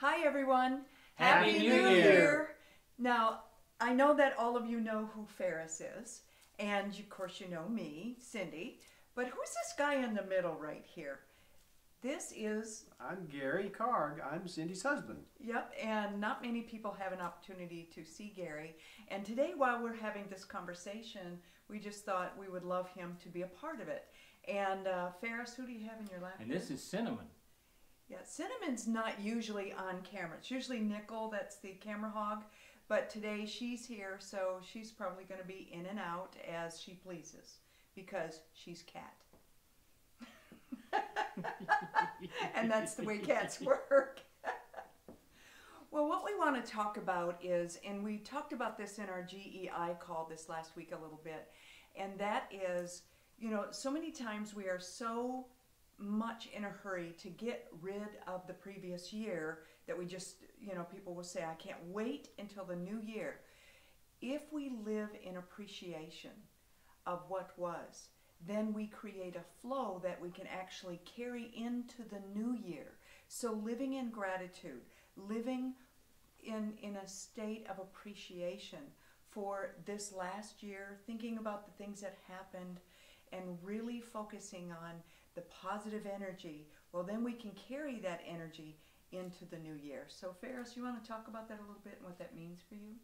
Hi everyone. Happy New Year. Now, I know that all of you know who Ferris is, and of course you know me, Cindy, but who's this guy in the middle right here? This is... I'm Gary Carg. I'm Cindy's husband. Yep, and not many people have an opportunity to see Gary. And today, while we're having this conversation, we just thought we would love him to be a part of it. And Ferris, who do you have in your lap? And this is Cinnamon. Yeah, Cinnamon's not usually on camera. It's usually Nickel, that's the camera hog. But today she's here, so she's probably going to be in and out as she pleases because she's cat. And that's the way cats work. Well, what we want to talk about is, and we talked about this in our GEI call this last week a little bit, and that is, you know, so many times we are so much in a hurry to get rid of the previous year that we just, you know, people will say, I can't wait until the new year. If we live in appreciation of what was, then we create a flow that we can actually carry into the new year. So living in gratitude, living in a state of appreciation for this last year, thinking about the things that happened and really focusing on the positive energy, well then we can carry that energy into the new year. So Ferris, you want to talk about that a little bit and what that means for you?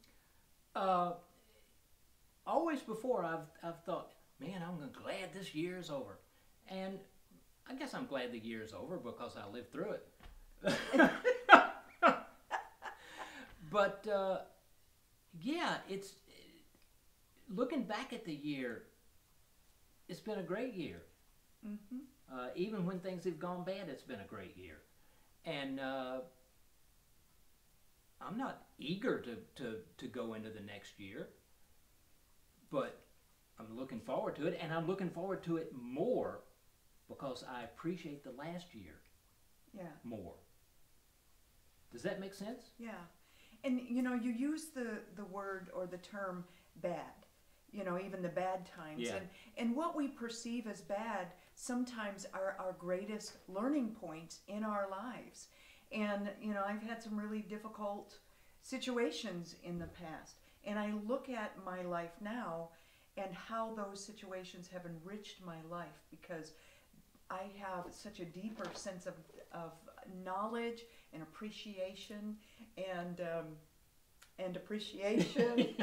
Always before I've thought, man, I'm glad this year is over. And I guess I'm glad the year is over because I lived through it. But yeah, it's looking back at the year, it's been a great year. Mm-hmm. Even when things have gone bad, it's been a great year. And I'm not eager to go into the next year, but I'm looking forward to it, and I'm looking forward to it more because I appreciate the last year more. Does that make sense? Yeah. And, you know, you use the word or the term bad, you know, even the bad times. Yeah. And what we perceive as bad sometimes are our greatest learning points in our lives. And, you know, I've had some really difficult situations in the past. And I look at my life now and how those situations have enriched my life because I have such a deeper sense of knowledge and appreciation and appreciation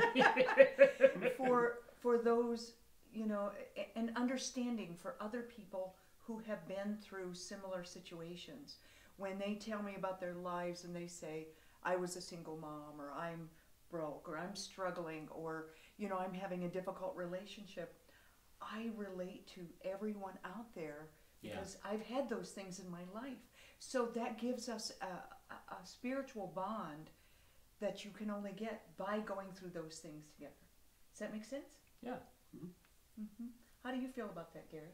for those, you know, and understanding for other people who have been through similar situations. When they tell me about their lives and they say, I was a single mom, or I'm broke, or I'm struggling, or, you know, I'm having a difficult relationship, I relate to everyone out there because I've had those things in my life. So that gives us a spiritual bond that you can only get by going through those things together. Does that make sense? Yeah. Mm-hmm. Mm-hmm. How do you feel about that, Gary?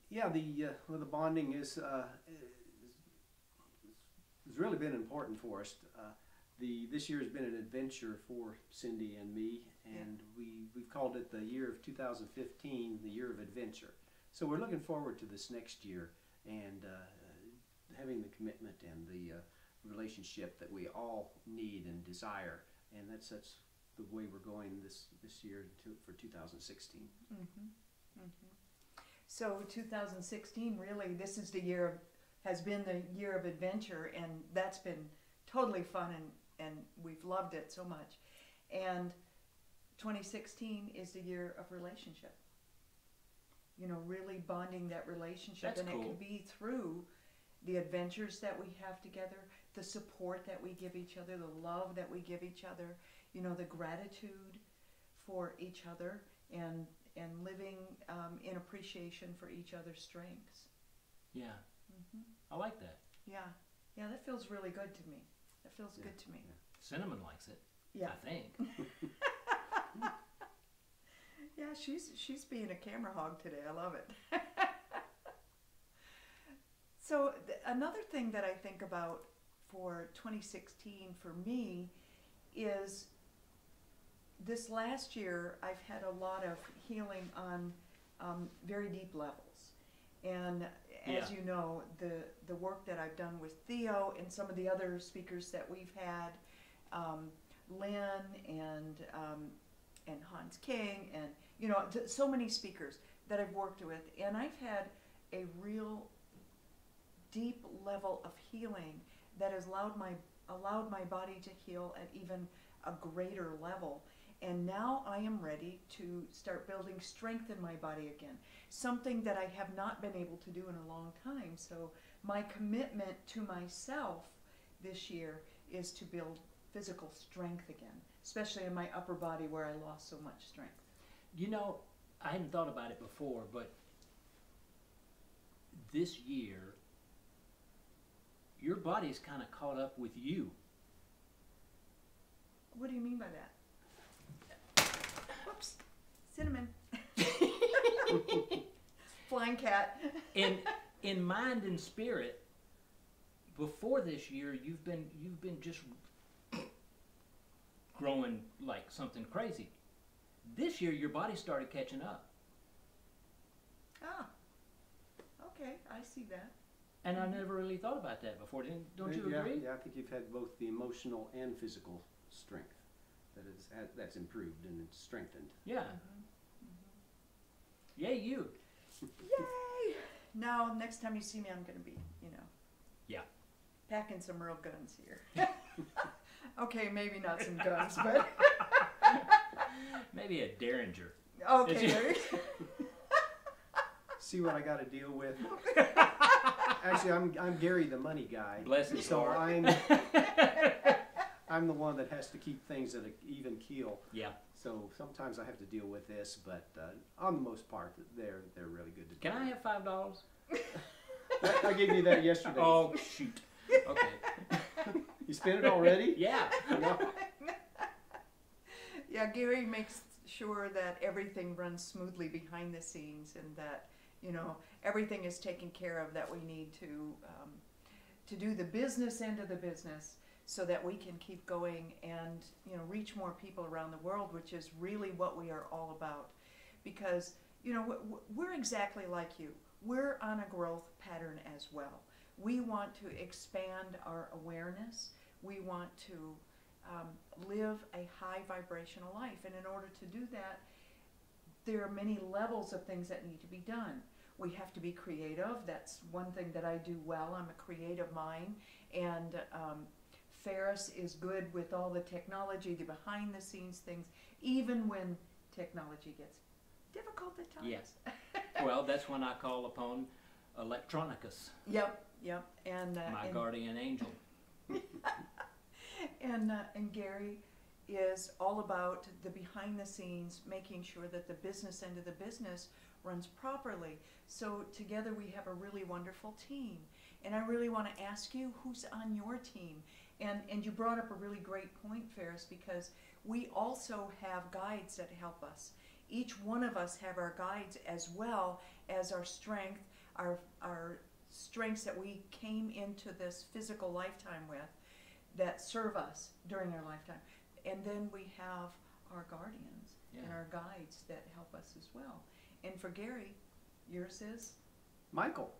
Yeah, the bonding has really been important for us. This year has been an adventure for Cindy and me, and we've called it the year of 2015, the year of adventure. So we're looking forward to this next year and having the commitment and the relationship that we all need and desire, and that's the way we're going this year for 2016. Mm-hmm. Mm-hmm. So 2016, really, this is the year has been the year of adventure, and that's been totally fun, and we've loved it so much. And 2016 is the year of relationship. You know, really bonding that relationship. That's and cool. It can be through the adventures that we have together, the support that we give each other, the love that we give each other, you know, the gratitude for each other, and living in appreciation for each other's strengths. Yeah. Mm-hmm. I like that. Yeah. Yeah, that feels really good to me. That feels good to me. Yeah. Cinnamon likes it. Yeah. I think. Yeah, she's being a camera hog today. I love it. So another thing that I think about for 2016 for me is this last year I've had a lot of healing on very deep levels. And as you know, the work that I've done with Theo and some of the other speakers that we've had, Lynn and Hans King, and so many speakers that I've worked with, and I've had a real deep level of healing that has allowed my body to heal at even a greater level. And now I am ready to start building strength in my body again, something that I have not been able to do in a long time. So my commitment to myself this year is to build physical strength again, especially in my upper body where I lost so much strength. I hadn't thought about it before, but this year, your body's kind of caught up with you. What do you mean by that? Whoops, cinnamon. Flying cat. In mind and spirit, before this year, you've been just growing like something crazy. This year, your body started catching up. Ah, okay, I see that. And I never really thought about that before. Don't you agree? Yeah, I think you've had both the emotional and physical strength that's improved and it's strengthened. Yeah. Yay, you. Yay! Now, next time you see me, I'm going to be, Yeah. packing some real guns here. Okay, maybe not some guns, but Maybe a Derringer. okay. There you go. See what I got to deal with. Actually, I'm Gary, the money guy. Bless his so heart. I'm the one that has to keep things at an even keel. Yeah. So sometimes I have to deal with this, but on the most part, they're really good to Can deal I have $5? with. I gave you that yesterday. Oh shoot. Okay. You spent it already? Yeah. No. Yeah, Gary makes sure that everything runs smoothly behind the scenes, and that everything is taken care of that we need to do the business end of the business, so that we can keep going and reach more people around the world, which is really what we are all about. Because we're exactly like you. We're on a growth pattern as well. We want to expand our awareness. We want to live a high vibrational life, and in order to do that, there are many levels of things that need to be done. We have to be creative. That's one thing that I do well. I'm a creative mind, and Ferris is good with all the technology, the behind the scenes things, even when technology gets difficult at times. Yes. Well, that's when I call upon Electronicus. Yep. And my guardian angel. And Gary is all about the behind the scenes, making sure that the business end of the business runs properly. So together we have a really wonderful team. And I really want to ask you, who's on your team? And you brought up a really great point, Ferris, because we also have guides that help us. Each one of us have our guides as well as our strength, our strengths that we came into this physical lifetime with, that serve us during our lifetime. And then we have our guardians and our guides that help us as well. And for Gary, yours is? Michael.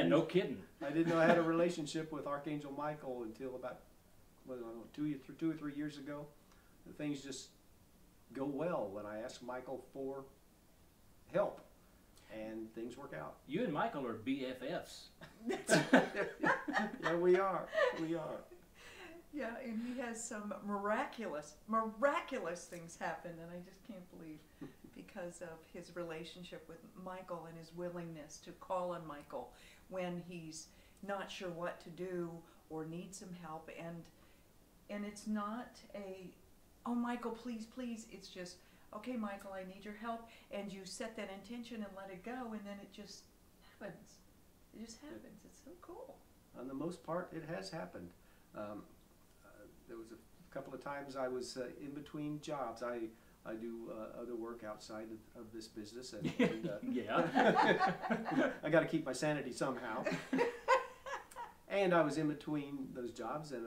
No kidding. I didn't know I had a relationship with Archangel Michael until about 2 or 3 years ago. The things just go well when I ask Michael for help, and things work out. You and Michael are BFFs. Yeah, we are. We are. Yeah, and he has some miraculous things happen, and I just can't believe, because of his relationship with Michael and his willingness to call on Michael when he's not sure what to do or needs some help. And it's not a, oh, Michael, please, please. It's just, okay, Michael, I need your help. And you set that intention and let it go, and then it just happens. It just happens. It's so cool. On the most part, it has happened. There was a couple of times I was in between jobs. I do other work outside of this business, and Yeah. I got to keep my sanity somehow. And I was in between those jobs, and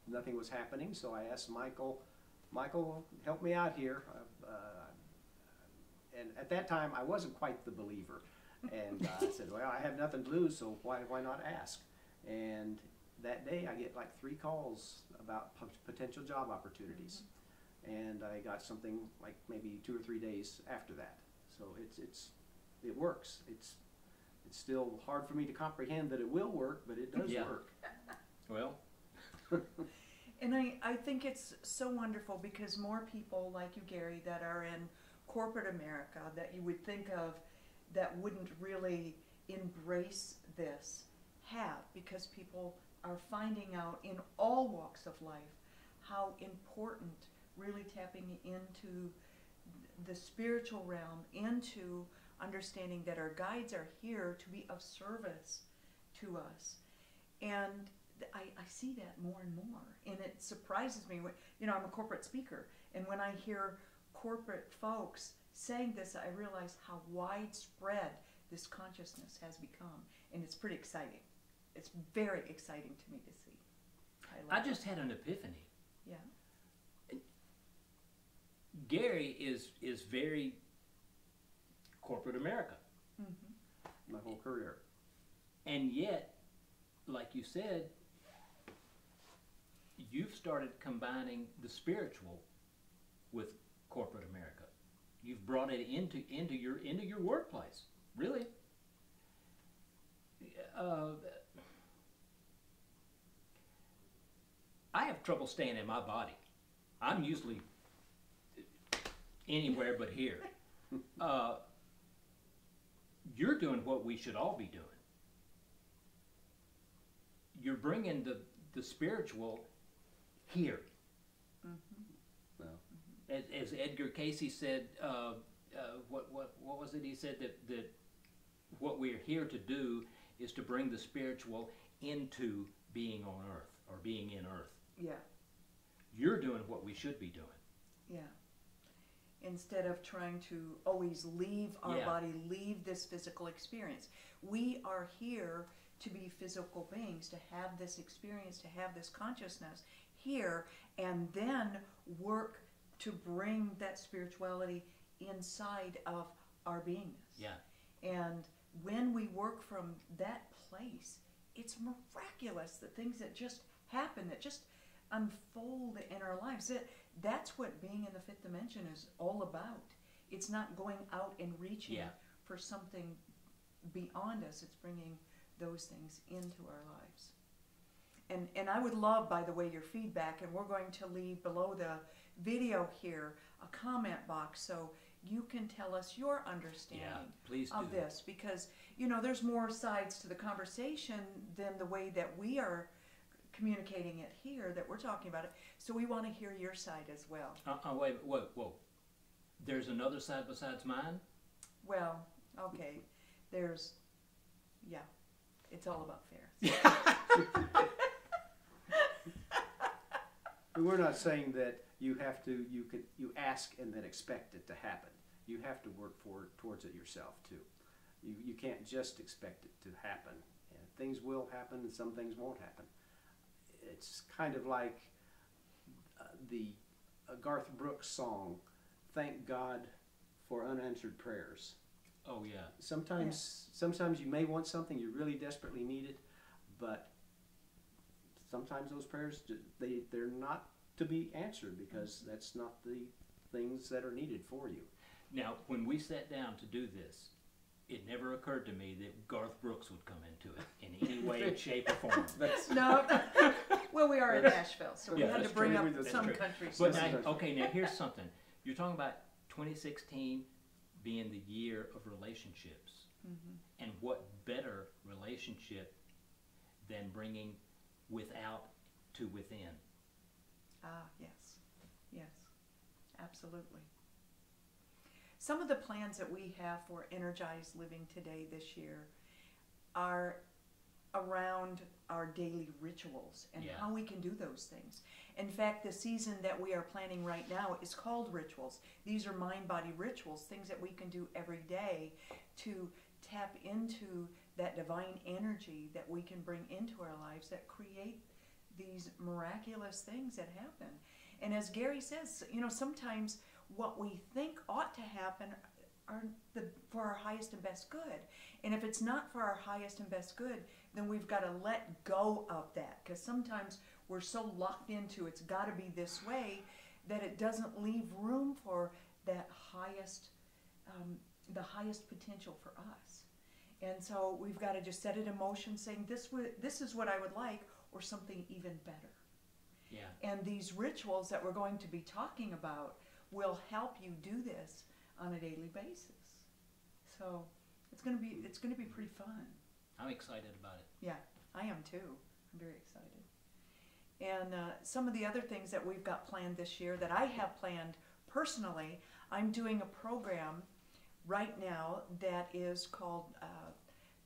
nothing was happening. So I asked Michael, help me out here. And at that time, I wasn't quite the believer. And I said, well, I have nothing to lose, so why not ask? And that day I get like 3 calls about potential job opportunities. And I got something like maybe 2 or 3 days after that. So it works. It's still hard for me to comprehend that it will work, but it does work. Well, and I think it's so wonderful because more people like you, Gary, that are in corporate America that you would think of that wouldn't really embrace this have, because people are finding out in all walks of life how important really tapping into the spiritual realm, into understanding that our guides are here to be of service to us. And I see that more and more, and it surprises me. You know, I'm a corporate speaker, and when I hear corporate folks saying this, I realize how widespread this consciousness has become, and it's pretty exciting. It's very exciting to me to see. I just had an epiphany. Yeah. Gary is very corporate America. My whole career. And yet, like you said, you've started combining the spiritual with corporate America. You've brought it into your workplace, really. I have trouble staying in my body. I'm usually anywhere but here. You're doing what we should all be doing. You're bringing the spiritual here. Well, As Edgar Casey said, what was it? He said that what we're here to do is to bring the spiritual into being on earth, or being in earth. Yeah. You're doing what we should be doing. Yeah. Instead of trying to always leave our body, leave this physical experience. We are here to be physical beings, to have this experience, to have this consciousness here, and then work to bring that spirituality inside of our beingness. Yeah. And when we work from that place, it's miraculous, the things that just happen, that just unfold in our lives. That's what being in the fifth dimension is all about. It's not going out and reaching for something beyond us. It's bringing those things into our lives. And I would love, by the way, your feedback, and we're going to leave below the video here a comment box so you can tell us your understanding of this, because you know there's more sides to the conversation than the way that we are communicating it here, that we're talking about it. So we want to hear your side as well. Wait, whoa. There's another side besides mine? Well, okay. There's, it's all about fair. we're not saying that you ask and then expect it to happen. You have to work towards it yourself too. You can't just expect it to happen. And things will happen, and some things won't happen. It's kind of like the Garth Brooks song, "Thank God for Unanswered Prayers." Oh yeah. Sometimes you may want something, you really desperately need it, but sometimes those prayers, they're not to be answered because that's not the things that are needed for you. Now, when we sat down to do this, it never occurred to me that Garth Brooks would come into it in any way, shape, or form. No. Well, we are in Nashville, so we had to bring up some true. countries. But now here's something. You're talking about 2016 being the year of relationships. And what better relationship than bringing without to within? Yes, absolutely. Some of the plans that we have for Energized Living Today this year are around our daily rituals and how we can do those things. In fact, the season that we are planning right now is called Rituals. These are mind-body rituals, things that we can do every day to tap into that divine energy that we can bring into our lives that create these miraculous things that happen. And as Gary says, you know, sometimes what we think ought to happen for our highest and best good. And if it's not for our highest and best good, then we've got to let go of that, because sometimes we're so locked into it's got to be this way that it doesn't leave room for that highest, the highest potential for us. And so we've got to just set it in motion, saying this is what I would like, or something even better. Yeah. And these rituals that we're going to be talking about will help you do this on a daily basis. So it's going to be pretty fun. I'm excited about it. Yeah, I am too. I'm very excited. And some of the other things that we've got planned this year that I have planned personally, I'm doing a program right now that is called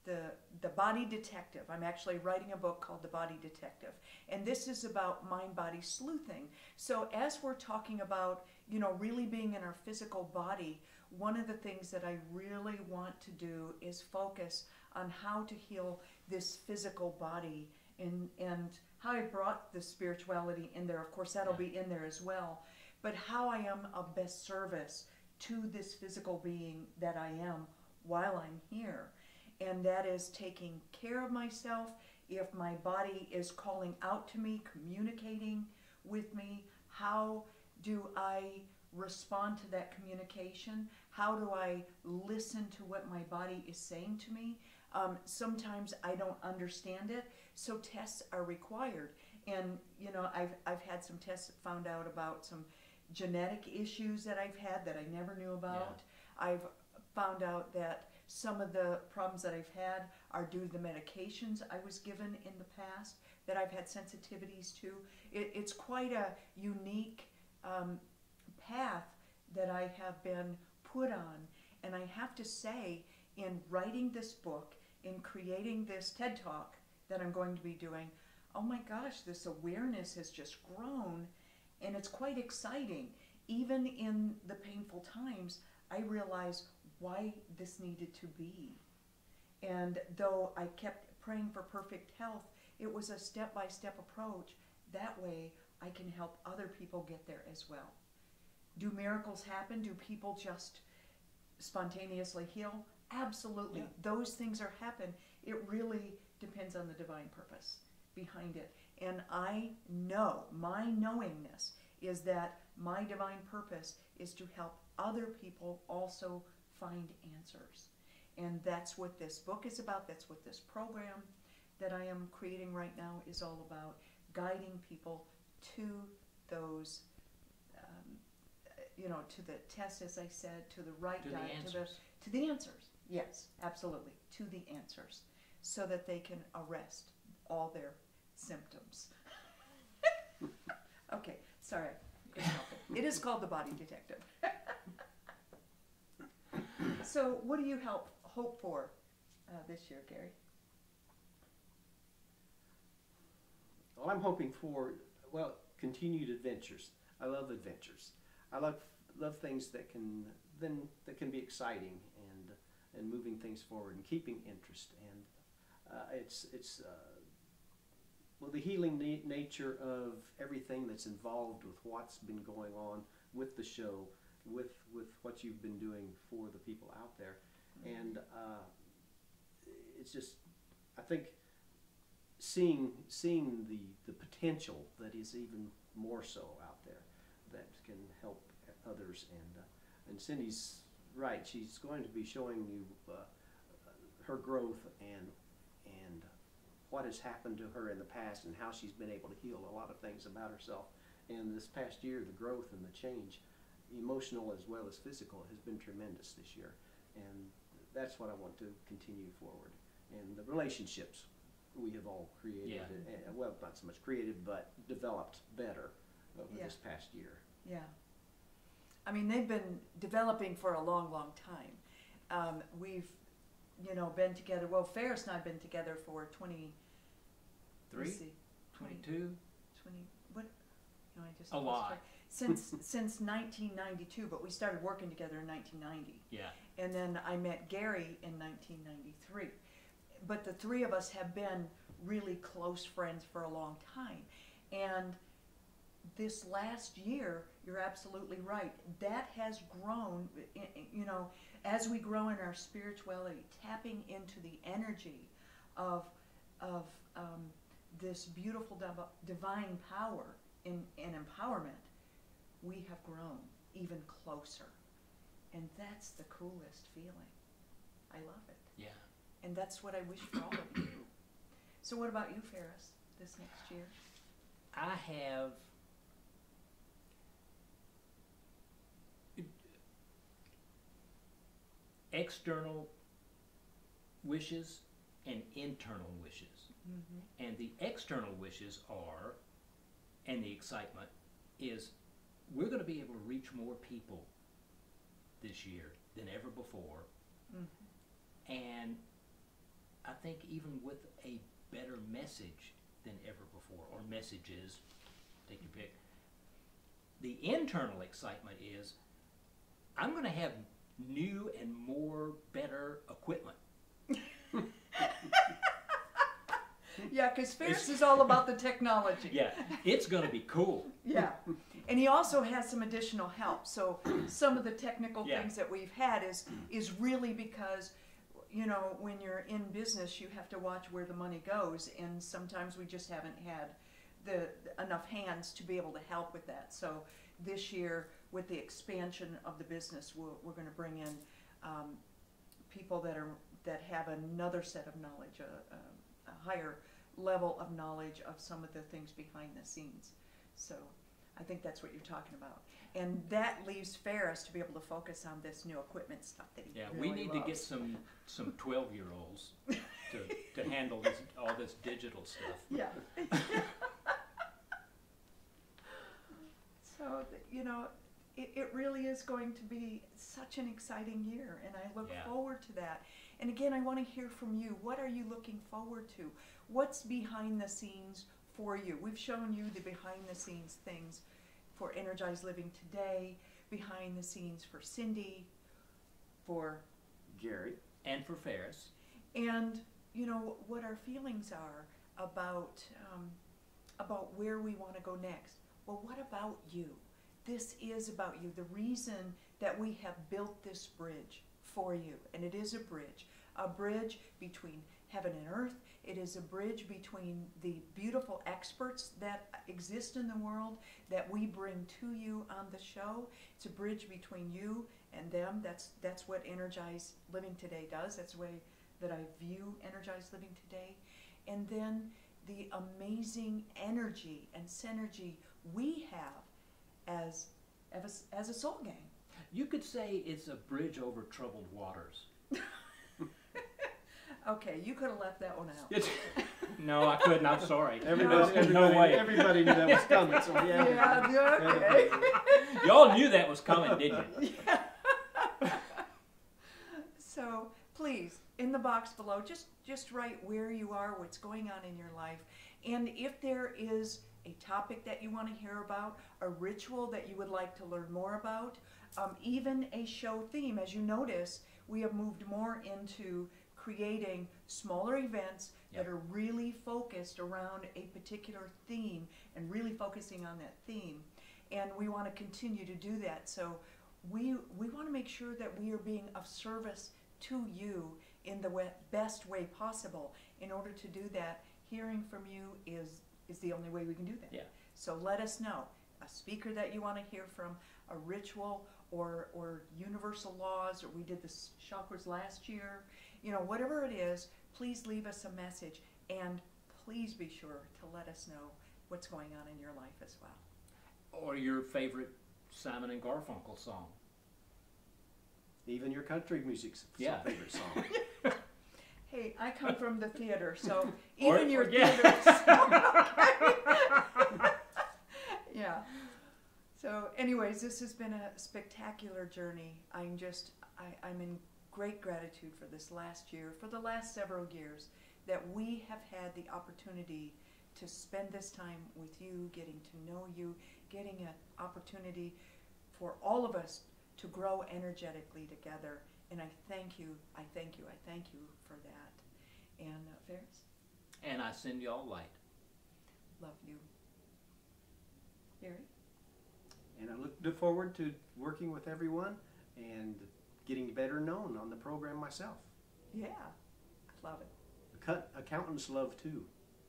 the Body Detective. I'm actually writing a book called The Body Detective, and this is about mind-body sleuthing. So as we're talking about, really being in our physical body, one of the things that I really want to do is focus on how to heal this physical body, and how I brought the spirituality in there. Of course, that'll be in there as well, but how I am of best service to this physical being that I am while I'm here. And that is taking care of myself. If my body is calling out to me, communicating with me, how do I respond to that communication? How do I listen to what my body is saying to me? Sometimes I don't understand it, so tests are required. And I've had some tests that found out about some genetic issues that I've had that I never knew about. Yeah. I've found out that some of the problems that I've had are due to the medications I was given in the past that I've had sensitivities to. It's quite a unique path that I have been put on. And I have to say, in writing this book, in creating this TED Talk that I'm going to be doing, oh my gosh, this awareness has just grown, and it's quite exciting. Even in the painful times, I realize why this needed to be. And though I kept praying for perfect health, it was a step-by-step approach. That way I can help other people get there as well. Do miracles happen? Do people just spontaneously heal? Absolutely. Yeah. Those things are happen. It really depends on the divine purpose behind it. And I know, my knowingness is that my divine purpose is to help other people also find answers. And that's what this book is about. That's what this program that I am creating right now is all about, guiding people to those, to the test, as I said, to the right diet, to the answers. Yes, absolutely, to the answers, so that they can arrest all their symptoms. Okay, sorry, I couldn't help it. It is called The Body Detective. So what do you hope for this year, Gary? Well, I'm hoping for, continued adventures. I love adventures. I love things that can be exciting and moving things forward and keeping interest. And the healing nature of everything that's involved with what's been going on with the show, with what you've been doing for the people out there. And it's just, I think, seeing the potential that is even more so out there that can help others. And Cindy's right, she's going to be showing you her growth and what has happened to her in the past, and how she's been able to heal a lot of things about herself. And this past year, the growth and the change, emotional as well as physical, has been tremendous this year. And that's what I want to continue forward. And the relationships we have all created, not so much created, but developed better over this past year. Yeah. I mean, they've been developing for a long, long time. We've, been together. Well, Ferris and I have been together for 22. What? I just a lot. Since 1992, but we started working together in 1990. Yeah. And then I met Gary in 1993. But the three of us have been really close friends for a long time. And this last year, you're absolutely right. That has grown, you know, as we grow in our spirituality, tapping into the energy of this beautiful divine power and empowerment, we have grown even closer. And that's the coolest feeling. I love it. Yeah. And that's what I wish for all of you. So what about you, Ferris, this next year? I have external wishes and internal wishes. Mm-hmm. And the external wishes are, and the excitement is, we're going to be able to reach more people this year than ever before. Mm-hmm. And I think even with a better message than ever before, or messages, take your pick. The internal excitement is, I'm going to have new and more better equipment. Yeah, because Ferris is all about the technology. Yeah, it's going to be cool. Yeah, and he also has some additional help. So some of the technical things that we've had is really because, you know, when you're in business, you have to watch where the money goes, and sometimes we just haven't had enough hands to be able to help with that. So this year, with the expansion of the business, we're going to bring in people that have another set of knowledge, a higher level of knowledge of some of the things behind the scenes. So I think that's what you're talking about. And that leaves Ferris to be able to focus on this new equipment stuff that he really we need loves. to get some 12-year-olds to handle all this digital stuff. Yeah. So, you know, it really is going to be such an exciting year, and I look forward to that. And again, I want to hear from you. What are you looking forward to? What's behind the scenes for you? We've shown you the behind the scenes things for Energized Living today, behind the scenes for Cindy, for Gary, and for Ferris. And, you know, what our feelings are about where we want to go next. Well, what about you? This is about you. The reason that we have built this bridge for you, and it is a bridge between heaven and earth. It is a bridge between the beautiful experts that exist in the world that we bring to you on the show. It's a bridge between you and them. That's what Energized Living Today does. That's the way that I view Energized Living Today. And then the amazing energy and synergy we have as a soul gang. You could say it's a bridge over troubled waters. Okay, you could have left that one out. No, I couldn't. I'm sorry. Everybody knew that was coming. So okay. Y'all knew that was coming, didn't you? Yeah. So please, in the box below, just write where you are, what's going on in your life, and if there is a topic that you want to hear about, a ritual that you would like to learn more about, even a show theme. As you notice, we have moved more into creating smaller events that are really focused around a particular theme and really focusing on that theme. And we want to continue to do that. So we want to make sure that we are being of service to you in the best way possible. In order to do that, hearing from you is the only way we can do that. Yeah. So let us know a speaker that you want to hear from, a ritual or universal laws, or we did the chakras last year. You know, whatever it is, please leave us a message, and please be sure to let us know what's going on in your life as well. Or your favorite Simon and Garfunkel song. even your country music's favorite song. Hey, I come from the theater, so even your yeah. theater song, okay? Yeah. So anyways, this has been a spectacular journey. I'm in great gratitude for this last year, for the last several years, that we have had the opportunity to spend this time with you, getting to know you, getting an opportunity for all of us to grow energetically together. And I thank you, I thank you, I thank you for that. And Ferris? And I send y'all light. Love you. Gary? And I look forward to working with everyone and getting better known on the program myself. Yeah, I love it. Accountants love too.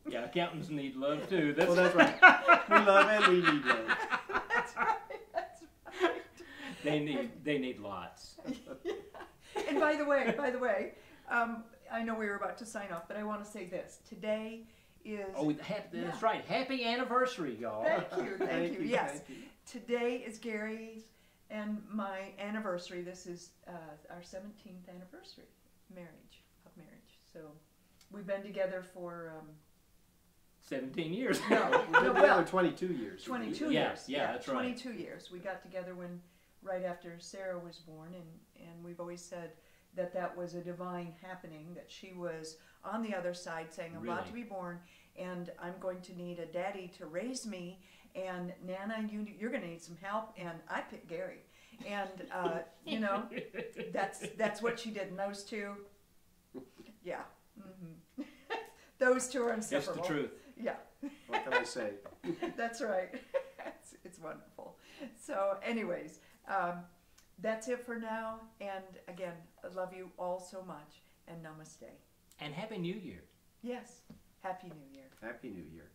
Yeah, accountants need love too. Well, that's right. We love and we need love. That's right. That's right. They need lots. Yeah. And by the way, I know we were about to sign off, but I want to say this. Today is... Oh, that's right. Happy anniversary, y'all. Thank you, thank you. Yes. Thank you. Today is Gary's and my anniversary. This is our 17th anniversary of marriage. So we've been together for... 17 years. We've been together 22 years. 22 Yeah, years. yeah, that's right. 22 years. We got together right after Sarah was born, and we've always said that was a divine happening, that she was on the other side saying, I'm about to be born, and I'm going to need a daddy to raise me, and Nana, you're going to need some help, and I picked Gary. And, you know, that's what she did, and those two, yeah. Mm-hmm. Those two are inseparable. Just the truth. Yeah. What can I say? That's right. It's wonderful. So anyways, that's it for now. And again, I love you all so much. And namaste. And Happy New Year. Yes. Happy New Year. Happy New Year.